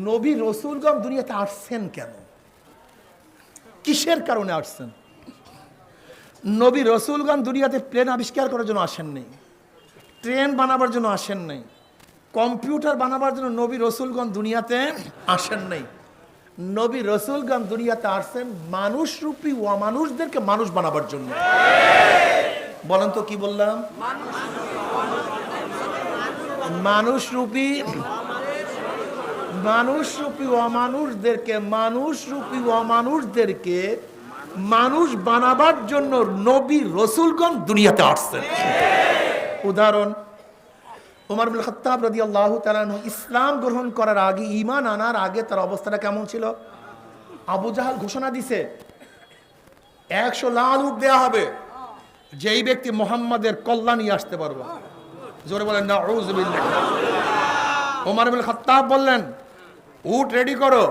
নবী রসুলগণ দুনিয়াতে আসছেন কেন? কিসের কারণে আসছেন? নবী রসুলগণ দুনিয়াতে প্লেন আবিষ্কার করার জন্য আসেন নাই, ট্রেন বানাবার জন্য আসেন নাই, কম্পিউটার বানাবার জন্য নবী রসুলগণ দুনিয়াতে আসেন নাই। নবী রসুলগণ দুনিয়াতে আসছেন মানুষরূপী অমানুষদেরকে মানুষ বানাবার জন্য। বলেন তো কি বললাম? মানুষরূপী অমানুষদেরকে মানুষ বানাবার জন্য নবী রসুলগণ দুনিয়াতে আসছেন। উদাহরণ, ওমর ইবনে খাত্তাব রাদিয়াল্লাহু তাআলা আনহু ইসলাম গ্রহণ করার আগে, ঈমান আনার আগে তার অবস্থাটা কেমন ছিল? আবু জাহাল ঘোষণা দিছে 100 লাল উট দেয়া হবে যেই ব্যক্তি মুহাম্মাদের কল্যাণ নিয়ে আসতে পারবে। জোরে বলেন নাউযুবিল্লাহ। ওমর ইবনে খাত্তাব বললেন, উট রেডি করো,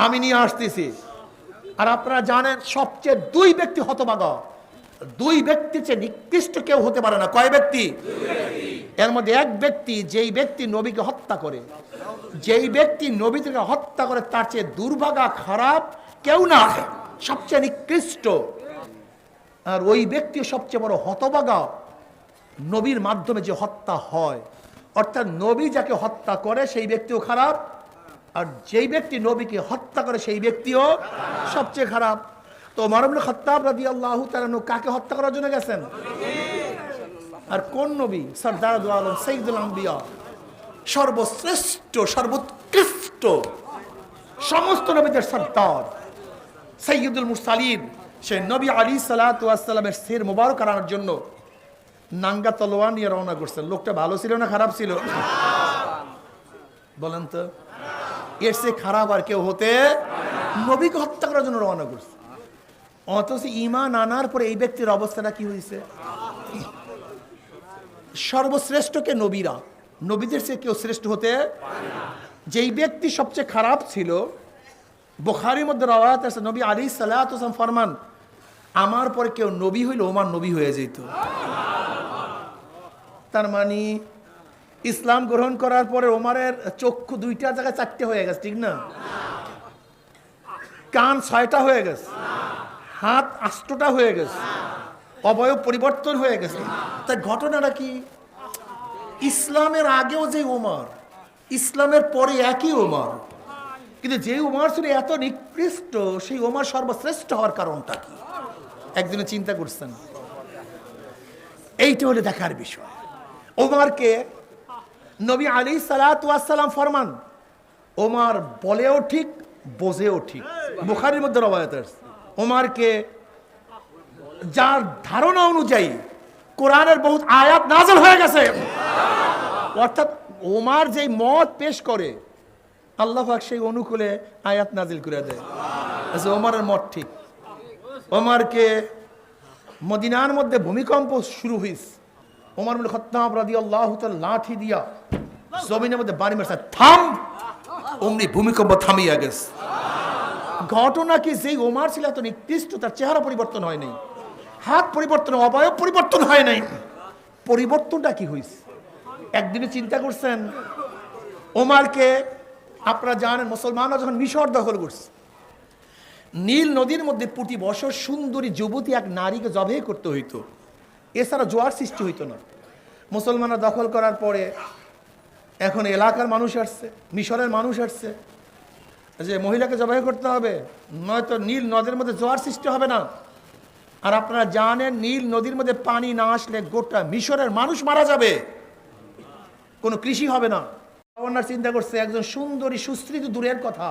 আমি নিয়ে আসতেছি। আর আপনারা জানেন সবচেয়ে 2 ব্যক্তি হতভাগা, 2 ব্যক্তির চেয়ে নিকৃষ্ট কেউ হতে পারে না। কয় ব্যক্তি? এর মধ্যে এক ব্যক্তি, যেই ব্যক্তি নবীকে হত্যা করে, যেই ব্যক্তি নবীকে হত্যা করে, তার চেয়ে দুর্ভাগা খারাপ কেউ না, সবচেয়ে নিকৃষ্ট। আর ওই ব্যক্তি সবচেয়ে বড় হতভাগা, নবীর মাধ্যমে যে হত্যা হয়। অর্থাৎ নবী যাকে হত্যা করে সেই ব্যক্তিও খারাপ, আর যেই ব্যক্তি নবীকে হত্যা করে সেই ব্যক্তিও সবচেয়ে খারাপ। তো ওমর ইবনে খাত্তাব রাদিয়াল্লাহু তাআলা আনহু কাকে হত্যা করার জন্য গেছেন? আর কোন নবী? সরদার দু আলম, সাইয়্যিদুল আম্বিয়া, সর্বশ্রেষ্ঠ, সর্বোৎকৃষ্ট, সমস্ত নবীদের সর্দার, সাইয়্যিদুল মুরসালিন, সেই নবী আলাইহিস সালাতু ওয়াস সালামের শির মোবারক আনার জন্য নাঙ্গা তলোয়ার নিয়ে রওনা করছেন। লোকটা ভালো ছিল না খারাপ ছিল? বলেন তো, এর চেয়ে খারাপ আর কেউ হতে? নবীকে হত্যা করার জন্য রওনা করছে। অথচ ঈমান আনার পরে এই ব্যক্তির অবস্থাটা কি হয়েছে? সর্বশ্রেষ্ঠকে নবীরা, নবীদের চেয়ে কেউ শ্রেষ্ঠ হতে? যেই ব্যক্তি সবচেয়ে খারাপ ছিল, বুখারীর মধ্যে রওয়ায়াত আছে, নবী আলাইহিস সালাতু ওয়াস সালাম ফরমান, আমার পরে কেউ নবী হইলে ওমর নবী হয়ে যেত। তার মানে ইসলাম গ্রহণ করার পরে ওমরের চক্ষু 2টা জায়গায় 4টে হয়ে গেছে, ঠিক না? কান 6টা হয়ে গেছে, হাত 8টা হয়ে গেছে, অবয়ব পরিবর্তন হয়ে গেছে। তাই ঘটনাটা কি? ইসলামের আগেও যে ওমর, ইসলামের পরে একই ওমর, কিন্তু যে ওমর ছিল এত নিকৃষ্ট, সেই ওমর সর্বশ্রেষ্ঠ হওয়ার কারণটা কি? একদিনে চিন্তা করছেন? এইটা হলো দেখার বিষয়। ওমরকে নবী আলাইহিস সালাতু ওয়াস সালাম ফরমান, ওমর বলেও ঠিক, বোঝেও ঠিক। বুখারীর মধ্যে রওয়ায়াত আছে, ওমরকে যার ধারণা অনুযায়ী কোরআনের বহুত আয়াত নাযিল হয়ে গেছে, অর্থাৎ ওমর যেই মত পেশ করে আল্লাহ পাক সেই অনুকূলে আয়াত নাযিল করে দেয়। ওমরের মত ঠিক। ওমরকে মদিনার মধ্যে ভূমিকম্প শুরু হয়েছে, ওমর ইবনে খাত্তাব রাদিয়াল্লাহু তাআলা লাঠি দিয়া জমিনের মধ্যে বাড়ি মারছে, থাম, অমনি ভূমিকম্প থামিয়া গেছে। ঘটনা কি? যেই ওমর ছিল এত নিকৃষ্ট, তার চেহারা পরিবর্তন হয় নাই, হাত পরিবর্তন, অবয়ব পরিবর্তন হয় নাই। পরিবর্তনটা কি হয়েছে? একদিনে চিন্তা করছেন? ওমরকে আপনারা জানেন, মুসলমানরা যখন মিশর দখল করছে, নীল নদীর মধ্যে প্রতি বছর সুন্দরী যুবতী এক নারীকে জবাই করতে হইতো, এছাড়া জোয়ার সৃষ্টি হইতো না। মুসলমানরা দখল করার পরে এখন এলাকার মানুষ আসছে, মিশরের মানুষ আসছে, যে মহিলাকে জবাই করতে হবে, নয়তো নীল নদের মধ্যে জোয়ার সৃষ্টি হবে না। আর আপনারা জানেন নীল নদীর মধ্যে পানি না আসলে গোটা মিশরের মানুষ মারা যাবে, কোনো কৃষি হবে না। গভর্নর চিন্তা করছে, একজন সুন্দরী সুশ্রী দূরের কথা,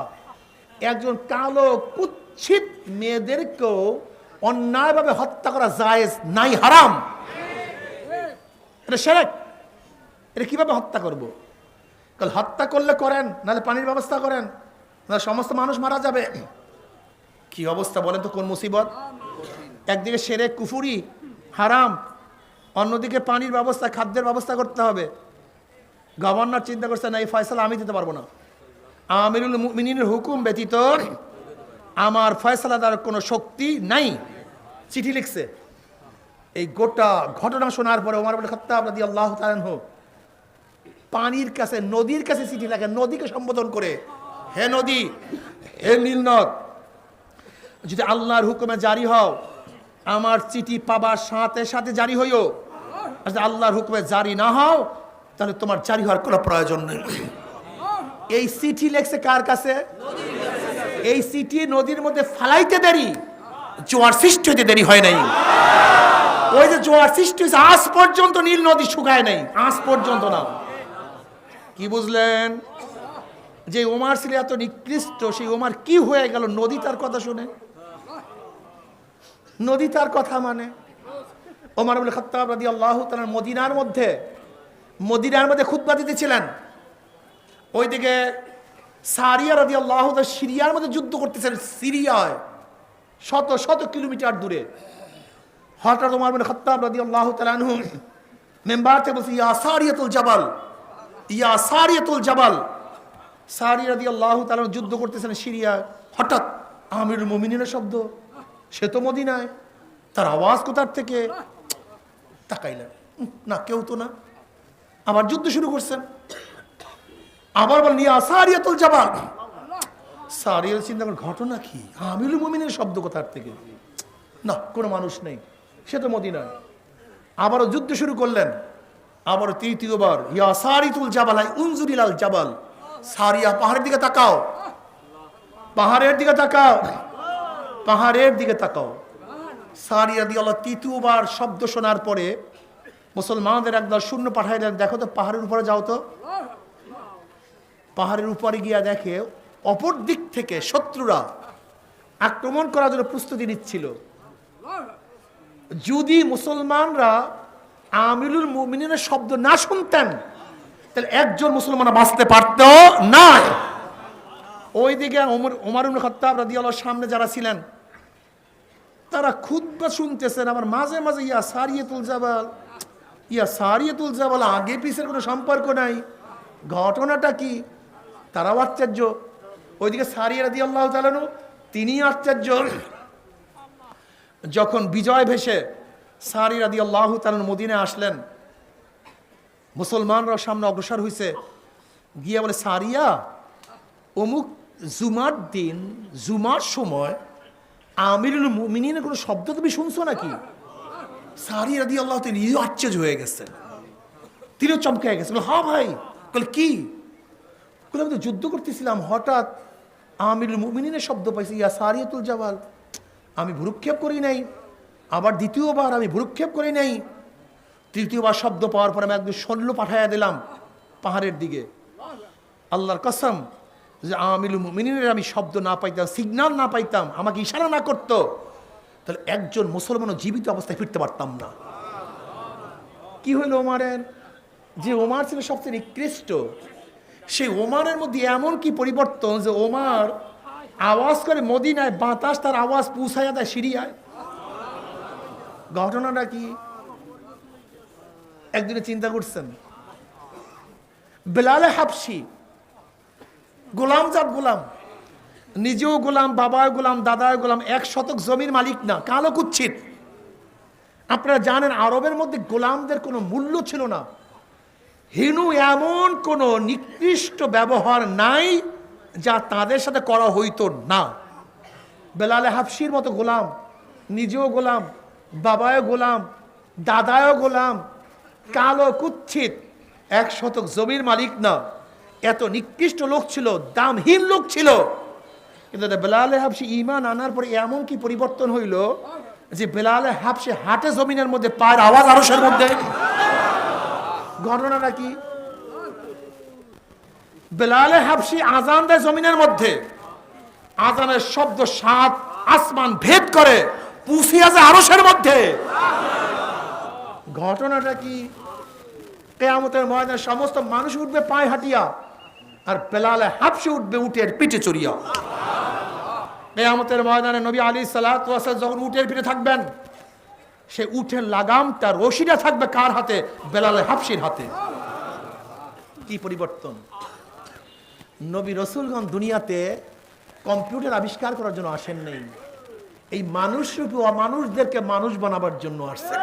একজন কালো কুৎসিত মেয়েদেরকেও অন্যায়ভাবে হত্যা করা জায়েজ নাই, হারাম, এটা শিরক। এটা কিভাবে হত্যা করব? কাল হত্যা করলে করেন, নাহলে পানির ব্যবস্থা করেন, না সমস্ত মানুষ মারা যাবে। কি অবস্থা বলেন তো, কোন মুসিবত! একদিকে শিরক কুফরি হারাম, অন্যদিকে পানির ব্যবস্থা, খাদ্যের ব্যবস্থা করতে হবে। গভর্নর চিন্তা করছে, না, এই ফয়সালা আমি দিতে পারবো না, আমিরুল মুমিনিনের হুকুম ব্যতীত আমার ফয়সালা দেওয়ার কোনো শক্তি নাই। চিঠি লিখছে। এই গোটা ঘটনা শোনার পরে ওমর ইবনে খাত্তাব রাদিয়াল্লাহু তাআলা আনহু পানির কাছে, নদীর কাছে চিঠি লেখেন, নদীকে সম্বোধন করে, হে নদী, হে নীলনদ, যদি আল্লাহর হুকুমে জারি হও, আমার চিঠি পাবার সাথে সাথে জারি হইও। আর যদি আল্লাহর হুকুমে জারি না হও, তাহলে তোমার জারি হওয়ার কোনো প্রয়োজন নেই। এই চিঠি লেখছে কার কাছে? এই চিঠি নদীর মধ্যে ফালাইতে দেরি, জোয়ার সৃষ্টি হইতে দেরি হয় নাই। ওই যে জোয়ার সৃষ্টি হয়েছে, আজ পর্যন্ত নীল নদী শুকায় নাই, আজ পর্যন্ত না। কি বুঝলেন? যে ওমর ছিল এত নিকৃষ্ট, সেই ওমর কি হয়ে গেল? নদী তার কথা শুনে, নদী তার কথা মানে। ওমর ইবনে খাত্তাব রাদিয়াল্লাহু তাআলা মদিনার মধ্যে খুতবা দিতেছিলেন। ওইদিকে সারিয়া রাদিয়াল্লাহু তাআলা সিরিয়ার মধ্যে যুদ্ধ করতেছেন, সিরিয়ায় শত শত কিলোমিটার দূরে। হঠাৎ ওমর ইবনে খাত্তাব রাদিয়াল্লাহু তাআলা আনহু মেম্বার থেকে বলছে, ইয়া সারিয়াতুল জাবাল, ইয়া সারিয়াতুল জাবাল। সারিয়া রাদিয়াল্লাহু তাআলা যুদ্ধ করতেছেন সিরিয়ায়। হঠাৎ আমিরুল মুমিনিনের শব্দ, সে তো মদিনায়, তার আওয়াজ কোথার থেকে? তাকাইলেন, না কেউ তো না। আবার যুদ্ধ শুরু করছেন, আবার বলেন ইয়া সারিয়াতুল জাবাল। সারিয়া চিন্তা করেন, ঘটনা কি? আমিরুল মুমিনের শব্দ কোথার থেকে? না, কোনো মানুষ নেই, সে তো মদিনায়। আবারও যুদ্ধ শুরু করলেন, আবারও তৃতীয়বার ইয়া সারিয়াতুল জাবাল উনজুরিলাল জাবাল। সারিয়া, পাহাড়ের দিকে তাকাও, পাহাড়ের দিকে তাকাও, পাহাড়ের দিকে তাকাও। সারিয়া রাদিয়াল্লাহু তৃতীয়বার শব্দ শোনার পরে মুসলমানদের একদল শূন্য পাঠাইলেন, দেখো তো পাহাড়ের উপরে যাও তো। পাহাড়ের উপরে গিয়া দেখে অপর দিক থেকে শত্রুরা আক্রমণ করার জন্য প্রস্তুতি নিচ্ছিল। যদি মুসলমানরা আমিরুল মুমিনিনের শব্দ না শুনতেন, তাহলে একজন মুসলমান বাঁচতে পারত না। ওইদিকে ওমর ইবনে খাত্তাব রাদিয়াল্লাহু সামনে যারা ছিলেন, তারা খুতবা শুনতেছেন, আবার মাঝে মাঝে ইয়া সারিয়াতুল জাবাল, ইয়া সারিয়াতুল জাবাল, আগে পিছের কোনো সম্পর্ক নাই, ঘটনাটা কি? তারাও আশ্চর্য। ওইদিকে সারিয়া রাদিয়াল্লাহু তাআলা তিনি আশ্চর্য। যখন বিজয় ভেসে সারিয়া রাদিয়াল্লাহু তাআলা মদিনায় আসলেন, মুসলমানরা সামনে অগ্রসর হয়েছে, গিয়ে বলে, সারিয়া, অমুক জুমার দিন, জুমার সময় আমিরুল মুমিনিনের কোনো শব্দ তুমি শুনছো নাকি? সারিয়া রাদিয়াল্লাহু তাআলা তিনি আশ্চর্য হয়ে গেছেন, তিনিও চমকে গেছেন। হ্যাঁ ভাই। বলে কি? আমি তো যুদ্ধ করতেছিলাম, হঠাৎ আমিরুল মুমিনিনের শব্দ পাইছি, ইয়া সারিয়াতুল জাবাল। আমি ভ্রুক্ষেপ করি নাই, আবার দ্বিতীয়বার আমি ভ্রুক্ষেপ করি নাই, তৃতীয়বার শব্দ পাওয়ার পর আমি একদম সৈন্য পাঠাইয়া দিলাম পাহাড়ের দিকে। আল্লাহর কসম, যে আমিরুল মুমিনিনের আমি শব্দ না পাইতাম, সিগন্যাল না পাইতাম, আমাকে ইশারা না করতো, তাহলে একজন মুসলমানও জীবিত অবস্থায় ফিরতে পারতাম না। কি হইল ওমরের? যে ওমর ছিল সবচেয়ে নিকৃষ্ট, সেই ওমরের মধ্যে এমন কি পরিবর্তন যে ওমর আওয়াজ করে মদিনায়, বাতাস তার আওয়াজ পৌঁছাইয়া দেয় সিরিয়ায়। ঘটনাটা কি? একদিনে চিন্তা করছেন, বেলালে হাবশি, গোলাম জাত গোলাম, নিজেও গোলাম, বাবাও গোলাম, দাদাও গোলাম, 1 শতক জমির মালিক না, কালো কুচ্ছিত। আপনারা জানেন আরবের মধ্যে গোলামদের কোনো মূল্য ছিল না। হিনু এমন কোনো নিকৃষ্ট ব্যবহার নাই যা তাদের সাথে করা হইতো না। বেলালে হাবশির মতো গোলাম, নিজেও গোলাম, বাবাও গোলাম, দাদাও গোলাম, কালো কুচ্ছিত, 1 শতক জমির মালিক না, এত নিকৃষ্ট লোক ছিল, দামহীন লোক ছিল। কিন্তু বেলালে হাবশি ঈমান আনার পরে এমন কি পরিবর্তন হইল যে বেলালে হাবশি হাটে জমিনের মধ্যে পায়ের আওয়াজ আরশের মধ্যে। ঘটনাটা কি? বেলালে হাবশি আজান দেয় জমিনের মধ্যে, আজানের শব্দ 7 আসমান ভেদ করে পুষিয়া যায় আরশের মধ্যে। ঘটনাটা কি? কিয়ামতের ময়দানে সমস্ত মানুষ উঠবে পায়ে হাঁটিয়া, আর বেলালে হাবশি উঠবে উটের পিঠে চড়িয়া। কিয়ামতের ময়দানে নবী আলাইহিস সালাতু ওয়াস সালাম যখন উটের পিঠে থাকবেন, সে উটের লাগামটা, রশিটা থাকবে কার হাতে? বেলালে হাবশির হাতে। কি পরিবর্তন! নবী রাসূলগণ দুনিয়াতে কম্পিউটার আবিষ্কার করার জন্য আসেন নাই, এই মানুষরূপী অমানুষদেরকে মানুষ বানাবার জন্য আসছেন।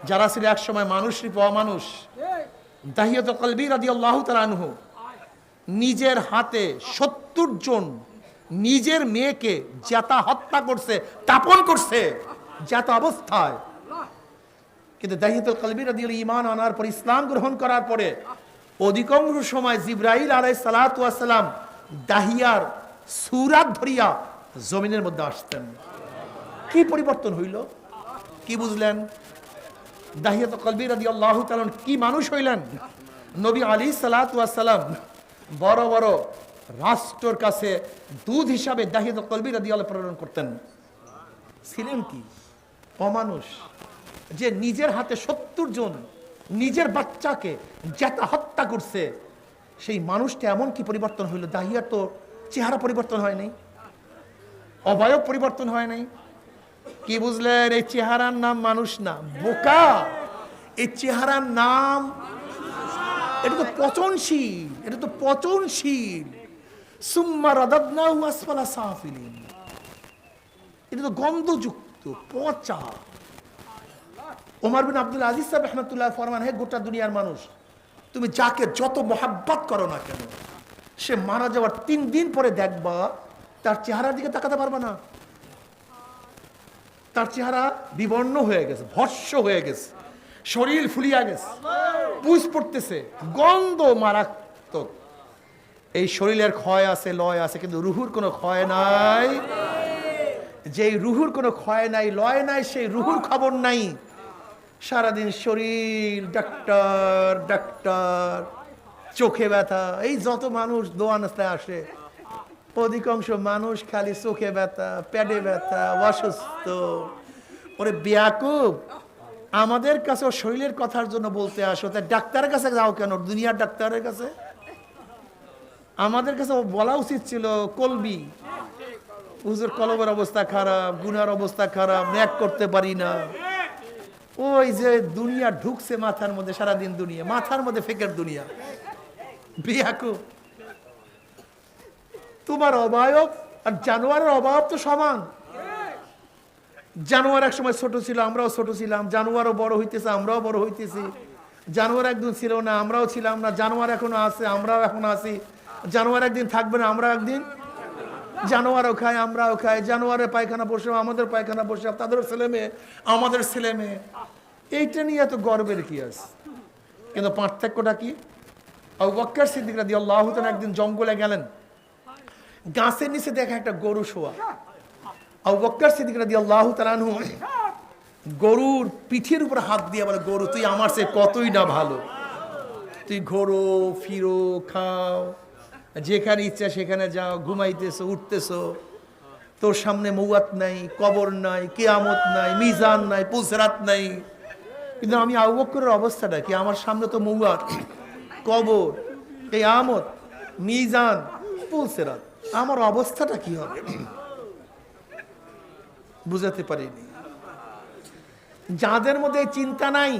যারা ছিল একসময় মানুষরূপী অমানুষ, দাহিয়াতুল কলবি রাদিয়াল্লাহু তাআলা আনহু নিজের হাতে ৭০ জন নিজের মেয়েকে জাতা হত্যা করছে, তাপন করছে জাত অবস্থায়। কিন্তু দাহিয়াতুল কলবি রাদিয়াল্লাহু ঈমান আনার পর, ইসলাম গ্রহণ করার পরে অধিকাংশ সময় জিবরাইল আলাইহিস সালাতু ওয়াস সালাম দাহিয়ার সূরাত ধরিয়া জমিনের মধ্যে আসতেন। কি পরিবর্তন হইল? কি বুঝলেন? দাহিয়াতুল কলবি রাদিয়াল্লাহু তাআলা কি মানুষ হইলেন? নবী আলাইহিস সালাতু ওয়াস সালাম বড় বড় রাষ্ট্রের কাছে দুধ হিসাবে দাহিয়াতুল কলবি রাদিয়াল্লাহু প্রেরণ করতেন। ছিলেন কি অমানুষ, যে নিজের হাতে ৭০ জন নিজের বাচ্চাকে যেটা হত্যা করছে। সেই মানুষটা এমন কি পরিবর্তন হইল? দাহিয়ার তো চেহারা পরিবর্তন হয় নাই, অবয়ব পরিবর্তন হয় নাই। কি বুঝলেন? এই চেহারার নাম মানুষ না, বোকা। এই চেহারার নাম, এটা তো পচনশীল, এটা তো পচনশীল। সুম্মা রাদাদনাহু আসফালা সাফিলিন, এটা তো গন্ধযুক্ত, পচা। ওমর বিন আব্দুল আজিজ সাহেব রাহমাতুল্লাহ ফরমান, হে গোটা দুনিয়ার মানুষ, তুমি যাকে যত মহাব্বত করো না কেন, সে মারা যাওয়ার ৩ দিন পরে দেখবা তার চেহারার দিকে তাকাতে পারবে না। তার চেহারা বিবর্ণ হয়ে গেছে, ভস্য হয়ে গেছে, শরীর ফুলিয়া গেছে, পুষ পড়তেছে, গন্ধ মারাত্মক। এই শরীরের ক্ষয় আছে, লয় আছে, কিন্তু রুহুর কোনো ক্ষয় নাই। যেই রুহুর কোনো ক্ষয় নাই, লয় নাই, সেই রুহুর খবর নাই। সারাদিন শরীর ডাক্তার ডাক্তার, চোখে ব্যথা। এই যত মানুষ দোয়ানস্তায় আসে, অধিকাংশ মানুষ খালি চোখে ব্যথা, পেটে ব্যথা, অসুস্থ। ওরে বেয়াকুব, আমাদের কাছে শরীরের কথার জন্য বলতে আসো, তাই ডাক্তারের কাছে যাও কেন? দুনিয়ার ডাক্তারের কাছে। আমাদের কাছে বলা উচিত ছিল, কলবি হুজুর কলবের অবস্থা খারাপ, গুনার অবস্থা খারাপ, ন্যাক করতে পারি না। ওই যে দুনিয়া ঢুকছে মাথার মধ্যে, সারাদিন দুনিয়া মাথার মধ্যে, ফেকের দুনিয়া। বেয়াকুব, তোমার অবয়ব আর জানোয়ারের অবয়ব তো সমান। জানোয়ার এক সময় ছোট ছিল, আমরাও ছোট ছিলাম। জানোয়ারও বড় হইতেছে, আমরাও বড় হইতেছি। জানোয়ার একদিন ছিল না, আমরাও ছিলাম না। জানোয়ার এখনো আছে, আমরাও এখন আছি। জানোয়ার একদিন থাকবে না, আমরা একদিন। জানোয়ারও খায়, আমরাও খাই। জানোয়ারের পায়খানা বসে, আমাদের পায়খানা বসে, তাদের ছেলে মেয়ে, আমাদের ছেলে মেয়ে। এইটা নিয়ে এত গর্বের কি আছে? কিন্তু পার্থক্যটা কি? আবু বকর সিদ্দিক রাদিয়াল্লাহু তাআলা একদিন জঙ্গলে গেলেন, গাছের নিচে দেখা একটা গরু শোয়া। আবু বকর সিদ্দিক রাদিয়াল্লাহু তাআলা আনহু গরুর পিঠের উপর হাত দিয়ে বলে, গরু তুই আমার চেয়ে কতই না ভালো। তুই ঘোরো ফিরো, খাও, যেখানে ইচ্ছা সেখানে যাও, ঘুমাইতেছো, উঠতেছো। তোর সামনে মৌয়াত নাই, কবর নাই, কিয়ামত নাই, মিজান নাই, পুলসেরাত নাই। কিন্তু আমি আবু বকরের অবস্থাটা কি? আমার সামনে তো মৌয়াত, কবর, কিয়ামত, মিজান, পুলসেরাত। আমার অবস্থাটা কি হবে? বুঝাতে পারিনি। যাদের মধ্যে চিন্তা নাই,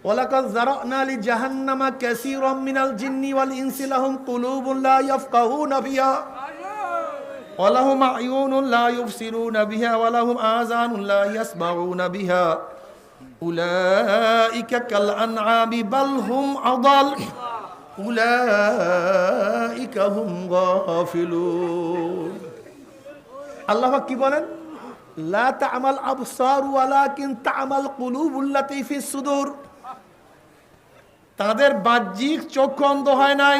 ওয়ালাকাদ যারানা লি জাহান্নামা কাসীরাম মিনাল জিন্নি ওয়াল ইনসি লাহুম কুলুবুন লা ইয়াফকাহুনা বিহা ওয়া লাহুম আ'য়ুনুন লা ইউবসিরুনা বিহা ওয়া লাহুম আযানুন লা ইয়াসমাউনা বিহা উলাইকা কাল আনআমি বাল হুম আদাল উলাইকা হুম গাফিলুন। আল্লাহ কি বলেন? লা তা'মাল আবসার ওয়ালাকিন তা'মাল কুলুবুল্লাতী ফিস সুদূর। তাদের বাহ্যিক চক্ষু অন্ধ হয় নাই,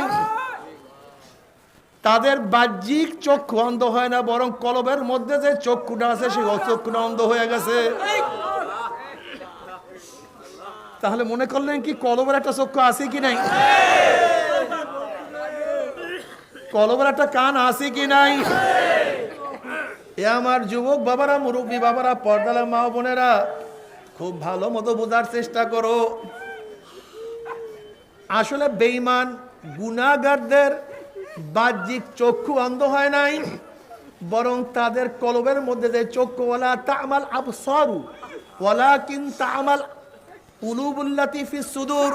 তাদের বাহ্যিক চক্ষু অন্ধ হয় না, বরং কলবের মধ্যে যে চক্ষুটা আছে সেই চক্ষুটা অন্ধ হয়ে গেছে। তাহলে মনে করলেন কি কলবের একটা চক্ষু আছে কি নাই? কলবের একটা কান আছে কি নাই? এ আমার যুবক বাবারা, মুরব্বী বাবারা, পর্দালা মা বোনেরা, খুব ভালো মতো বোঝার চেষ্টা করো। আসলে বেঈমান গুনাহগারদের বাহ্যিক চক্ষু অন্ধ হয় নাই, বরং তাদের কলবের মধ্যে যে চক্ষু, ওয়ালা তা'মাল আবসারু ওয়ালাকিন তা'মাল কুলুবুল্লাতী ফিস সুদূর।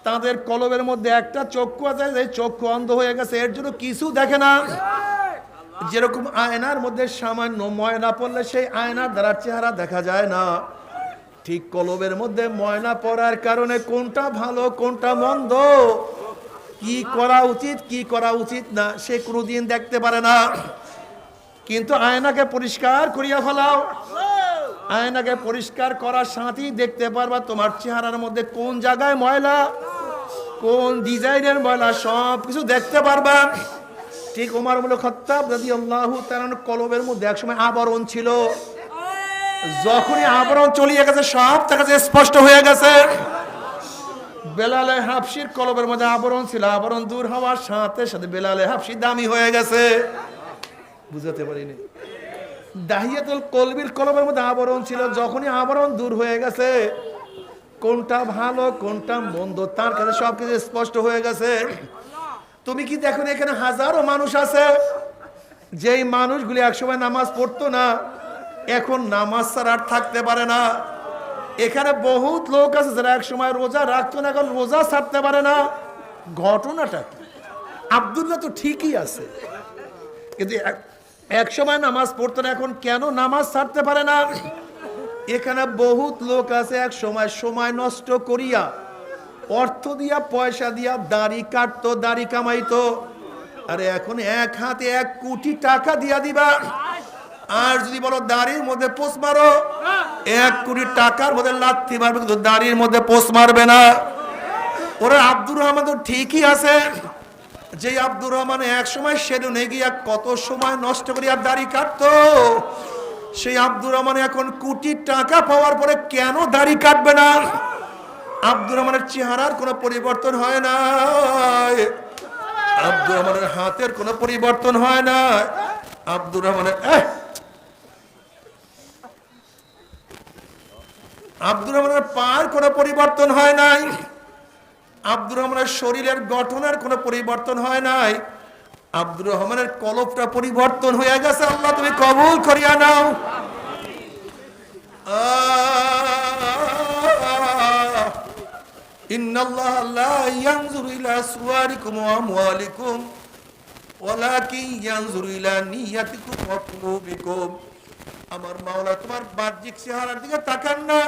তাদের কলবের মধ্যে একটা চক্ষু আছে, যে চক্ষু অন্ধ হয়ে গেছে, এর জন্য কিছু দেখে না। যেরকম আয়নার মধ্যে সামান্য ময়লা পড়লে সেই আয়নার দ্বারা চেহারা দেখা যায় না, ঠিক কলবের মধ্যে ময়লা পড়ার কারণে কোনটা ভালো কোনটা মন্দ, কি করা উচিত কি করা উচিত না, সে কোনোদিন দেখতে পারে না। কিন্তু আয়নাকে পরিষ্কার করিয়া ফেলাও, আয়নাকে পরিষ্কার করার সাথেই দেখতে পারবা তোমার চেহারার মধ্যে কোন জায়গায় ময়লা, কোন ডিজাইনের ময়লা, সব কিছু দেখতে পারবা। ঠিক ওমর ইবনে খাত্তাব রাদিয়াল্লাহু তাআলা কলবের মধ্যে একসময় আবরণ ছিল, যখনই আবরণ চলিয়ে গেছে সব তার কাছে স্পষ্ট হয়ে গেছে। বেলালে হাবশির কলবের মধ্যে আবরণ ছিল, আবরণ দূর হওয়ার সাথে সাথে বেলালে হাবশি দামি হয়ে গেছে। বুঝাতে পারিনি। দাহিয়াতুল কলবির কলবের মধ্যে আবরণ ছিল, যখনই আবরণ দূর হয়ে গেছে কোনটা ভালো কোনটা মন্দ তার কাছে সবকিছু স্পষ্ট হয়ে গেছে। তুমি কি দেখো এখানে হাজারো মানুষ আছে, যেই মানুষগুলি একসময় নামাজ পড়তো না, এখন নামাজ ছাড়া আর থাকতে পারে না। এখানে বহুত লোক আছে যারা একসময় রোজা রাখতো না, এখন রোজা ছাড়তে পারে না। ঘটনাটা কি? আব্দুল্লাহ তো ঠিকই আছে, কিন্তু এক সময় নামাজ পড়তো না, এখন কেন নামাজ ছাড়তে পারে না? এখানে বহুত লোক আছে এক সময় সময় নষ্ট করিয়া অর্থ দিয়া পয়সা দিয়া দাড়ি কাটতো, দাড়ি কামাইতো, আরে এখন এক হাতে 1 কোটি টাকা দিয়া দিবা, আর যদি বলো দাড়ির মধ্যে পোষ মারো, 1 কোটি টাকার মধ্যে লাথি মারবে, কিন্তু দাড়ির মধ্যে পোষ মারবে না। ওরা আব্দুর রহমান তো ঠিকই আছে, যে আব্দুর রহমান এক সময় সেলুনে গিয়া কত সময় নষ্ট করিয়া দাড়ি কাটতো, সেই আব্দুর রহমান এখন কোটি টাকা পাওয়ার পরে কেন দাড়ি কাটবে না? আব্দুর রহমানের চেহারার কোনো পরিবর্তন হয় না, আব্দুর রহমানের হাতের কোনো পরিবর্তন হয় না, আব্দুর রহমানের পায়ের কোনো পরিবর্তন হয় নাই, আব্দুর রহমানের শরীরের গঠনের কোনো পরিবর্তন হয় নাই, আব্দুর রহমানের কলবটা পরিবর্তন হয়ে গেছে। আল্লাহ তুমি কবুল করিয়া নাও। ইন্নাল্লাহ লা ইয়ানজুরু ইলা সুওয়ারিকুম ওয়া আমওয়ালিকুম ওয়ালাকিন ইয়ানজুরু ইলা নিয়াতিকুম ওয়া কুলুবিকুম। আমার মাওলা তোমার বাহ্যিক চেহারার দিকে তাকান না,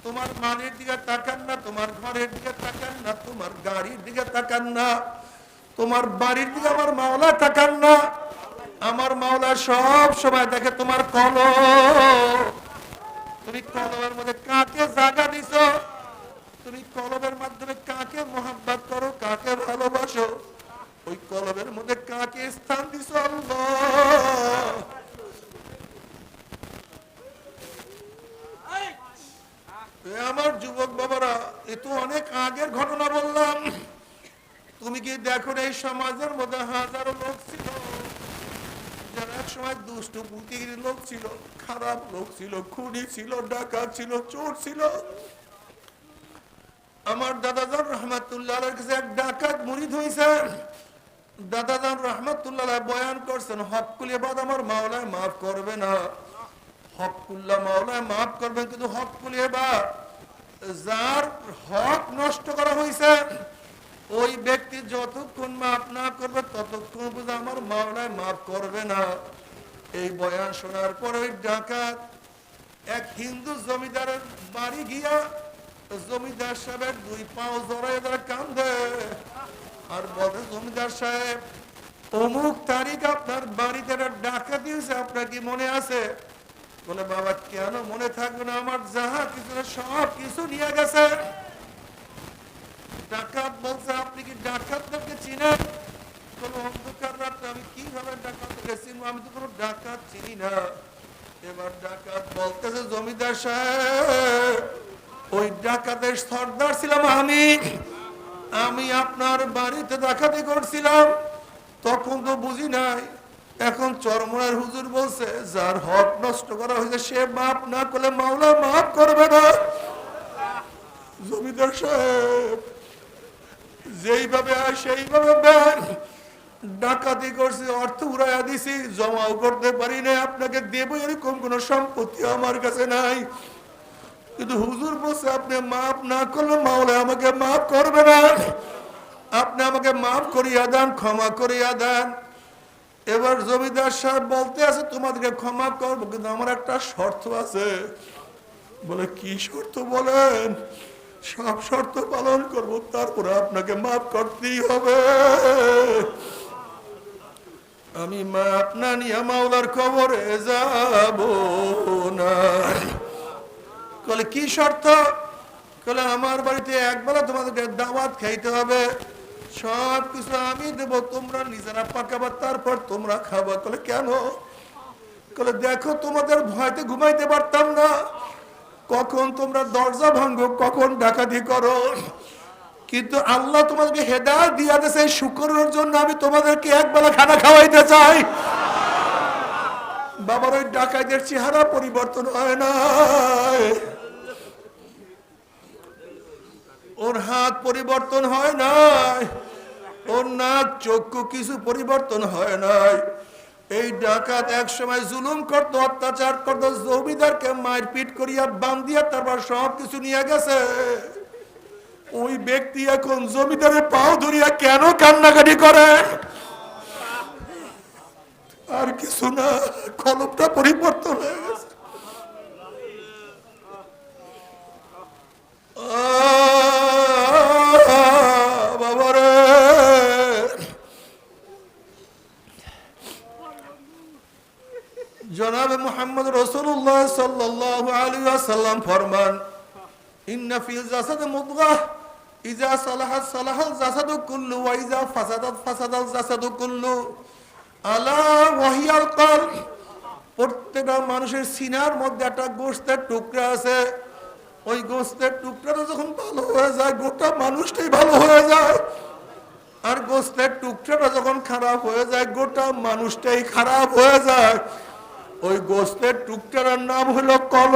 তোমার মানের দিকে তাকান না, তোমার ঘরের দিকে তাকান না, তোমার গাড়ির দিকে তাকান না, তোমার বাড়ির দিকে আমার মাওলা তাকান না। আমার মাওলা সব সময় দেখে তোমার কলব, তুমি কলবের মধ্যে কাকে জায়গা দিছো, তুমি কলবের মাধ্যমে কাকে মোহাব্বত করো, কাকে ভালোবাসো, ওই কলবের মধ্যে কাকে স্থান দিছো আল্লাহ। আমার যুবক বাবারা, এ তো অনেক আগের ঘটনা বললাম। তুমি কি দেখো এই সমাজের মধ্যে হাজারো লোক ছিল যারা এক সময় দুষ্ট বুদ্ধির লোক ছিল, খারাপ লোক ছিল, খুনি ছিল, ডাকাত ছিল, চোর ছিল। আমার দাদাজান রহমাতুল্লাহ কাছে এক ডাকাত মুরিদ হয়েছে। দাদাজান রহমাতুল্লাহ বয়ান করছেন, হকুলিয়া বাদ আমার মাওলায় মাফ করবে না, হকুল্লাহ মাওলায় মাফ করবেন, কিন্তু হকুলিয়া বা যার হক নষ্ট করা হয়েছে ওই ব্যক্তি যতক্ষণ মাফ না করবে ততক্ষণ বুঝে আমার মাওলায় মাফ করবে না। এই বয়ান শোনার পর ওই ডাকাত এক হিন্দু জমিদারের বাড়ি গিয়া জমিদার সাহেবের 2 পাও জড়ায় ধরে কান্দে আর বলে, জমিদার সাহেব অমুক তারিখ আপনার বাড়িতে ডাকাত দিয়েছে, আপনার কি মনে আছে? বলে, বাবা কেন মনে থাকবে না, আমার যাহা কিছু সব কিছু নিয়ে গেছে। ডাকাত বলছে, আপনি কি ডাকাতদেরকে চিনেন? কোন অন্ধকার রাতে আমি কিভাবে ডাকাতকে চিনবো, আমি তো কোনো ডাকাত চিনি না। এবার ডাকাত বলতেছে, জমিদার সাহেব ওই ডাকাতের সর্দার ছিলাম আমি আপনার বাড়িতে ডাকাতি করছিলাম, তখন তো বুঝি নাই। এখন চরমনার হুজুর বলছে, যার হক নষ্ট করা হয়েছে সে মাফ না করলে মাওলা মাফ করবে না। জমিদার সাহেব যেইভাবে সেইভাবে ডাকাতি করছি, অর্থ উড়াইয়া দিছি, জমাও করতে পারি না, আপনাকে দেব এরকম কোন সম্পত্তি আমার কাছে নাই, কিন্তু হুজুর বলছে আপনি মাফ না করলে মাওলা আমাকে মাফ করবে না, আপনি আমাকে মাফ করিয়া দেন, ক্ষমা করিয়া দেন। এবার জমিদার সাহেব বলতে আছে, তোমাদেরকে ক্ষমা করবো, কিন্তু আমার একটা শর্ত আছে, বলে কি শর্ত বলেন? সব শর্ত পালন করব, তারপরে আপনাকে মাফ করতেই হবে। আমি মাপ না নিয়ে মাওলার কবরে যাব না। বলে কি শর্ত? বলে আমার বাড়িতে একবেলা তোমাদেরকে দাওয়াত খাইতে হবে, সব কিছু আমি দেবো, তোমরা নিজেরা পাকাবা, তারপর তোমরা খাবা। বলে কেন? বলে দেখো, তোমাদের ভয়তে ঘুমাইতে পারতাম না, কখন তোমরা দরজা ভাঙো, কখন ডাকাতি করো, কিন্তু আল্লাহ তোমাদেরকে হেদায়েত দিয়া দিয়েছে, শুকরের জন্য আমি তোমাদেরকে একবেলা খানা খাওয়াইতে চাই। বাবার ওই ডাকাইদের চেহারা পরিবর্তন হয় না, ওর হাত পরিবর্তন হয় নাই, ওর নাক চক্ষু কিছু পরিবর্তন হয় নাই। এই ডাকাত এক সময় জুলুম করতো, অত্যাচার করতো, জমিদারকে মারপিট করিয়া বান্ধিয়া তারপর সব কিছু নিয়ে গেছে। ওই ব্যক্তি এখন জমিদারের পাও ধরিয়া কেন কান্নাকাটি করে? আর কিছু না, কলমটা পরিবর্তন হয়ে গেছে। বাবারে, জনাবে মুহাম্মদ রাসূলুল্লাহ সাল্লাল্লাহু আলাইহি ওয়াসাল্লাম ফরমান, ইন্না ফিল জাসাদি মুদগাহ ইযা সালাহাত সালাহাল জাসাদু কুল্লু ওয়া ইযা ফাসাদাত ফাসাদাল জাসাদু কুল্লু আলা ওয়া হিয়াল কলব। প্রত্যেকটা মানুষের সিনার মধ্যে একটা গোশতের টুকরা আছে, ওই গোশতের টুকরাটা যখন ভালো হয়ে যায় গোটা মানুষটাই ভালো হয়ে যায়, আর গোশতের টুকরাটা যখন খারাপ হয়ে যায় গোটা মানুষটাই খারাপ হয়ে যায়। ওই গোশতের টুকরার নাম হলো কলব।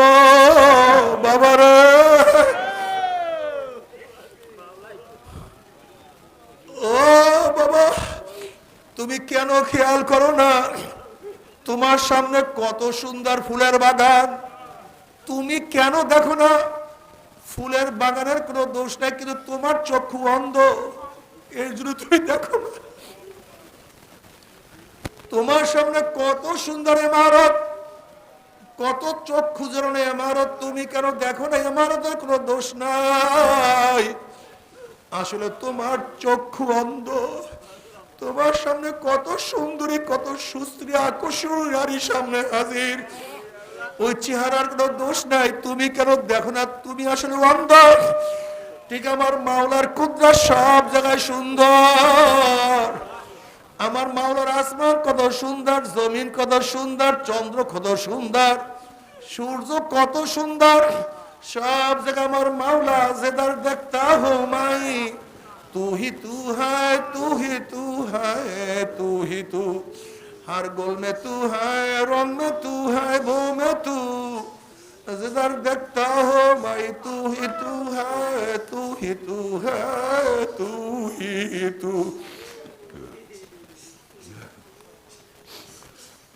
বাবারে, ও বাবা, তুমি কেন খেয়াল করো না? তোমার সামনে কত সুন্দর ফুলের বাগান, তুমি কেন দেখো না? ফুলের বাগানের কোনো দোষ নাই, কিন্তু তোমার চক্ষু অন্ধ, এই জন্য তুমি দেখো না। তোমার সামনে কত সুন্দর ইমারত, কত চক্ষু জোড়ানো ইমারত, তুমি কেন দেখো না? ইমারতের কোনো দোষ নাই, আসলে তোমার চক্ষু অন্ধ। তোমার সামনে কত সুন্দরী, কত সুস্ত্রী, আকর্ষণীয় নারী সামনে হাজির, ওই চেহারার কোনো দোষ নাই, তুমি কেন দেখো না? তুমি আসলে অন্ধ। ঠিক আমার মাওলার কুদরত সব জায়গায় সুন্দর। আমার মাওলার আসমান কত সুন্দর, জমিন কত সুন্দর, চন্দ্র কত সুন্দর, সূর্য কত সুন্দর, সব জায়গায় আমার মাওলা যেদার দেখতা হো মাই तू ही तू है, तू ही तू है, तू ही तू, हर गोल में तू है, रंग में तू है, वो में तू, जिधर देखता हो भाई तू ही तू है, तू ही तू है, तू ही तू।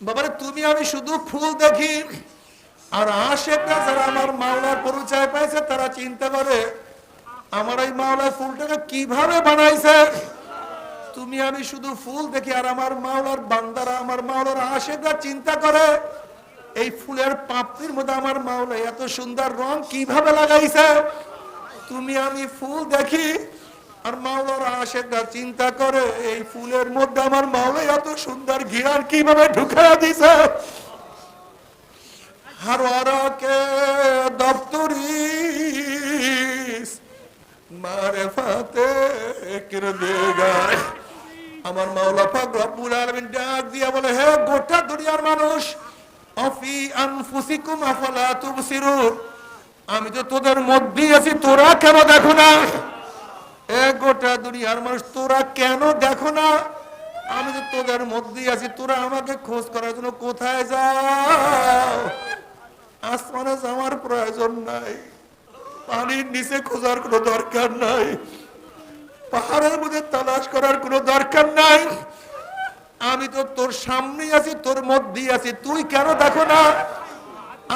বাবারে, তুমি আমি শুধু ফুল দেখি, আর আশেকরা যারা আমার মাওলার পরিচয় পাইছে তারা চিন্তা করে আমার এই মাওলার ফুলটাকে কিভাবে বানাইছে। তুমি আমি শুধু ফুল দেখি, আর আমার মাওলার বান্দারা, আমার মাওলার আশেকরা চিন্তা করে এই ফুলের পাপড়ির মধ্যে আমার মাওলা এত সুন্দর রং কিভাবে লাগাইছে। তুমি আমি ফুল দেখি, আর মাওলার আশেকরা চিন্তা করে এই ফুলের মধ্যে আমার মাওলা এত সুন্দর ঘিরার কিভাবে ঢুকাইয়া দিছে। হারওয়ারাকে দপ্তরি মারেফাতে কিরদেগা। আমার মাওলা পাক রব্বুল আলামিন ডাক দিয়া বলে, হে গোটা দুনিয়ার মানুষ, আফি আনফুসিকুম আফালা তুবসিরুন, আমি তো তোদের মধ্যেই আছি, তোরা কেন দেখো না? এ গোটা দুনিয়ার মানুষ, তোরা কেন দেখো না? আমি তো তোদের মধ্যেই আছি, তোরা আমাকে খোঁজ করার জন্য কোথায় যাও? আসমানে যাওয়ার প্রয়োজন নাই, পানির নিচে খোঁজার কোনো দরকার নাই, পাহাড়ের মধ্যে তালাশ করার কোনো দরকার নাই, আমি তো তোর সামনেই আছি, তোর মধ্যেই আছি, তুই কেন দেখো না?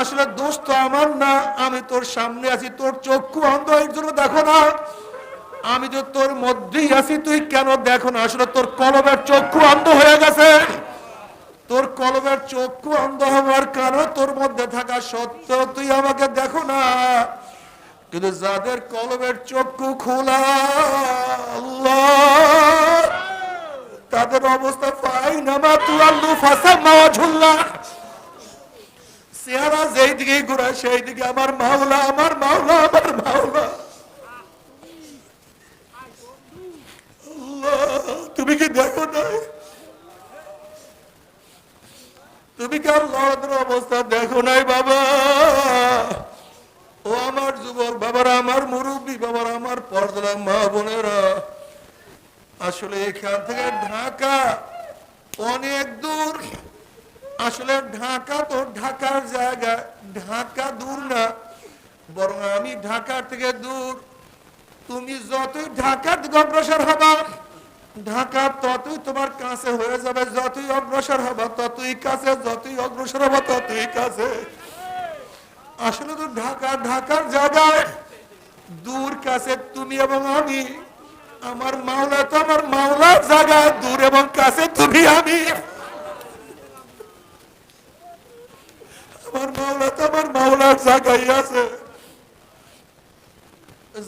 আসলে দোষ তো আমার না, আমি তোর সামনে আছি, তোর চক্ষু অন্ধ এর জন্য দেখো না। আমি তো তোর মধ্যেই আছি, তুই কেন দেখো না? আসলে তোর কলবের চক্ষু অন্ধ হয়ে গেছে, তোর কলবের চক্ষু অন্ধ হওয়ার কারণ তোর মধ্যে থাকা সত্য তুই আমাকে দেখো না, কিন্তু যাদের কলবের চক্ষু খোলা আল্লাহ তাদের অবস্থা পাই না মা তুয়াল্লু ফাসা মাওয়াজুল্লাহ, চেহারা যেই দিকে ঘুরায় সেই দিকে আমার মাওলা আমার মাওলা আমার মাওলা। তুমি কি দেখো না, তুমি কি আল্লাহর অবস্থা দেখো নাই বাবা? ও আমার যুবক বাবারা, আমার মুরব্বী বাবারা, আমার পর্দার মা বোনেরা, আসলে এখান থেকে ঢাকা অনেক দূর। আসলে ঢাকা তো ঢাকার জায়গা, ঢাকা দূর না, বরং আমি ঢাকার থেকে দূর। তুমি যতই ঢাকার দিকে অগ্রসর হবা, ঢাকা ততই তোমার কাছে হয়ে যাবে, যতই অগ্রসর হবা ততই কাছে, যতই অগ্রসর হবা ততই কাছে। আসলে তো ঢাকা ঢাকার জায়গায়, দূর কাছে তুমি এবং আমি। আমার মাওলা তো আমার মাওলার জায়গায়, দূর এবং কাছে তুমি আমি। আমার মাওলা তো আমার মাওলার জায়গায় আছে।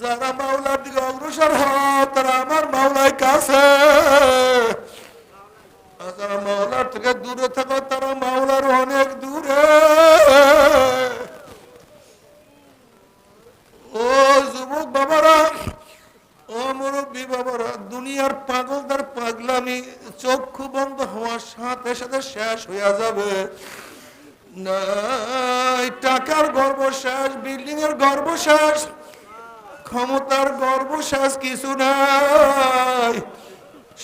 যারা মাওলার দিকে অগ্রসর হয় তারা আমার মাওলার কাছে, আর যারা মাওলার থেকে দূরে থাকো তারা মাওলার অনেক দূরে। ও যুবক বাবারা, ও মুরব্বী বাবারা, দুনিয়ার পাগলদের পাগলামি চক্ষু বন্ধ হওয়ার সাথে সাথে শেষ হয়ে যাবে। নাই টাকার গর্ব শেষ, বিল্ডিং এর গর্ব শেষ, ক্ষমতার গর্ব শেষ, কিছু নাই।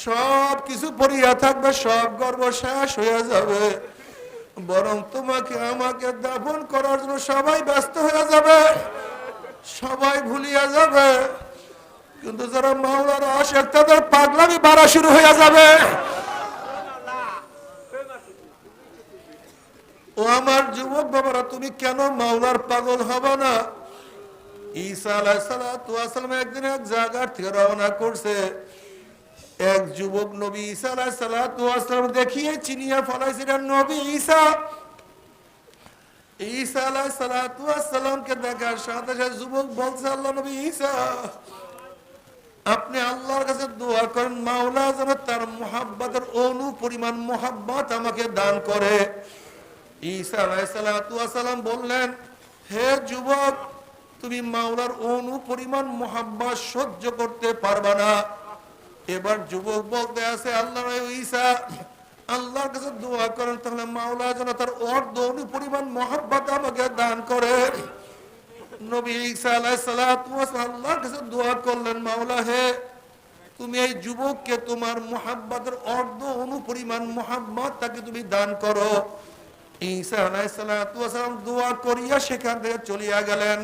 সব কিছু পড়িয়া থাকবে, সব গর্ব শেষ হয়ে যাবে। বরং তোমাকে আমাকে দাফন করার জন্য সবাই ব্যস্ত হয়ে যাবে, সবাই ভুলিয়া যাবে। কিন্তু যারা মাওলার আশিক তাদের পাগলামি বাড়া শুরু হয়ে যাবে। ও আমার যুবক বাবারা, তুমি কেন মাওলার পাগল হবে না? ঈসা আলাইহিস সালাম একদিন এক জায়গার থেকে রওনা করছে। এক যুবক নবী ঈসা আলাইহিস সালাম দেখিয়ে চিনিয়া ফলাইছিলেন নবী ঈসা। ঈসা আলাইহিস সালামকে দেখার সাথে সাথে যুবক বলছে, আল্লাহ নবী ঈসা, আপনি আল্লাহর কাছে দোয়া করেন মাওলা যেন তার মুহাব্বতের অনু পরিমাণ মুহাব্বত আমাকে দান করে। ঈসা আলাইহিস সালাম বললেন, হে যুবক, তুমি মাওলার অনু পরিমাণ মুহাব্বত সহ্য করতে পারবা না। এবার যুবক বলতে আছে, আল্লাহ ঈসা আল্লাহর কাছে দোয়া করেন তাহলে মাওলা যেন তার অর্ধ অনু পরিমাণ মুহাব্বত আমাকে দান করে। নবী ঈসা আলাইহিস সালাম আল্লাহর কাছে দোয়া করলেন, মাওলা হে, তুমি এই যুবককে তোমার মুহাব্বতের অর্ধ অনু পরিমাণ মুহাব্বত তাকে তুমি দান করো। ঈসা আলাইহিস সালাম দোয়া করিয়া সেখান থেকে চলিয়া গেলেন।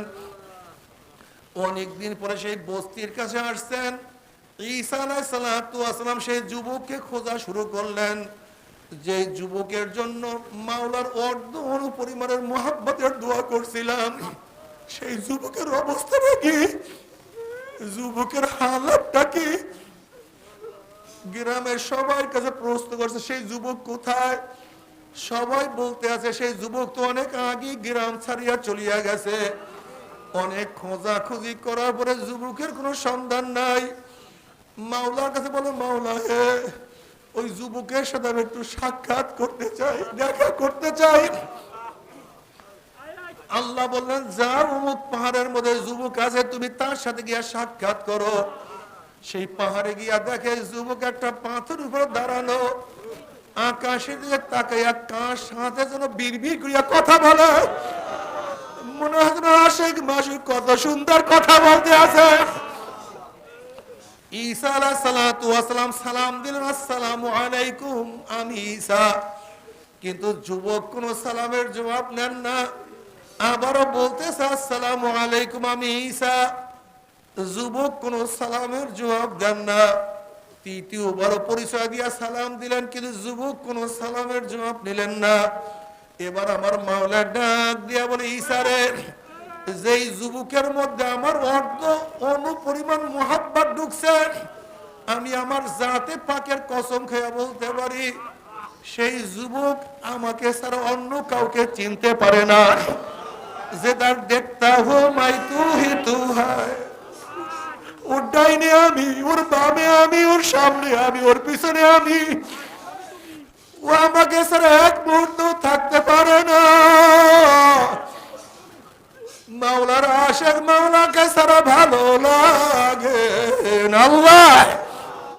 অনেকদিন পরে সেই বস্তির কাছে আসছেন। ঈসা আলাইহিস সালাম সেই যুবককে খোঁজা শুরু করলেন, যে যুবকের জন্য মাওলার অর্ধ অনু পরিমাণের মুহাব্বতের দোয়া করছিলাম, সেই যুবকের অবস্থাটা কি, যুবকের হালাতটা কি? গ্রামের সবার কাছে প্রশ্ন করছে, সেই যুবক কোথায়? সবাই বলতে আছে, সেই যুবক তো অনেক আগে গ্রাম ছাড়িয়া চলিয়া গেছে। অনেক খোঁজাখুঁজি করার পরে যুবকের কোনো সন্ধান নাই। মাওলার কাছে বলে, মাওলা হে, ওই যুবকের সাথে আমি একটু সাক্ষাৎ করতে চাই, দেখা করতে চাই। আল্লাহ বললেন, যা অমুক পাহাড়ের মধ্যে যুবক আছে, তুমি তার সাথে গিয়া সাক্ষাৎ করো। সেই পাহাড়ে গিয়া দেখে যুবক একটা পাথর উপরে দাঁড়ানো, আকাশের দিকে তাকাইয়া কার সাথে যেন বিড়বিড় করিয়া কথা বলে। মনে হয় যেন আশিক মাসুক কত সুন্দর কথা বলতে আছে। ঈসা আলাইহিস সালাম সালাম দিলেন, আসসালামু আলাইকুম, আমি ঈসা। কিন্তু যুবক কোন সালামের জবাব নেন না। আবারও বলতেছে, আসসালামু আলাইকুম, আমি ঈসা। যুবক কোন সালামের জবাব দেন না। তৃতীয়বার পরিচয় দিয়া সালাম দিলেন, কিন্তু যুবক কোন সালামের জবাব নিলেন না। এবার আমার মাওলা ডাক দিয়া বলে, ঈসা রে, যেই যুবকের মধ্যে আমার অর্ধ অনু পরিমাণ মুহাব্বত ঢুকছে, আমি আমার জাতে পাকের কসম খেয়ে বলতে পারি, সেই যুবক আমাকে ছাড়া অন্য কাউকে চিনতে পারে না, যে তার দেখতা হো মাই তু হি তু হায়। ওর ডাইনে আমি, ওর বামে আমি, ওর সামনে আমি, ওর পিছনে আমি। ও আমাকে ছাড়া এক মুহূর্ত থাকতে পারে না। মাওলার আশিক মাওলাকে ছাড়া ভালো লাগে না। আল্লাহ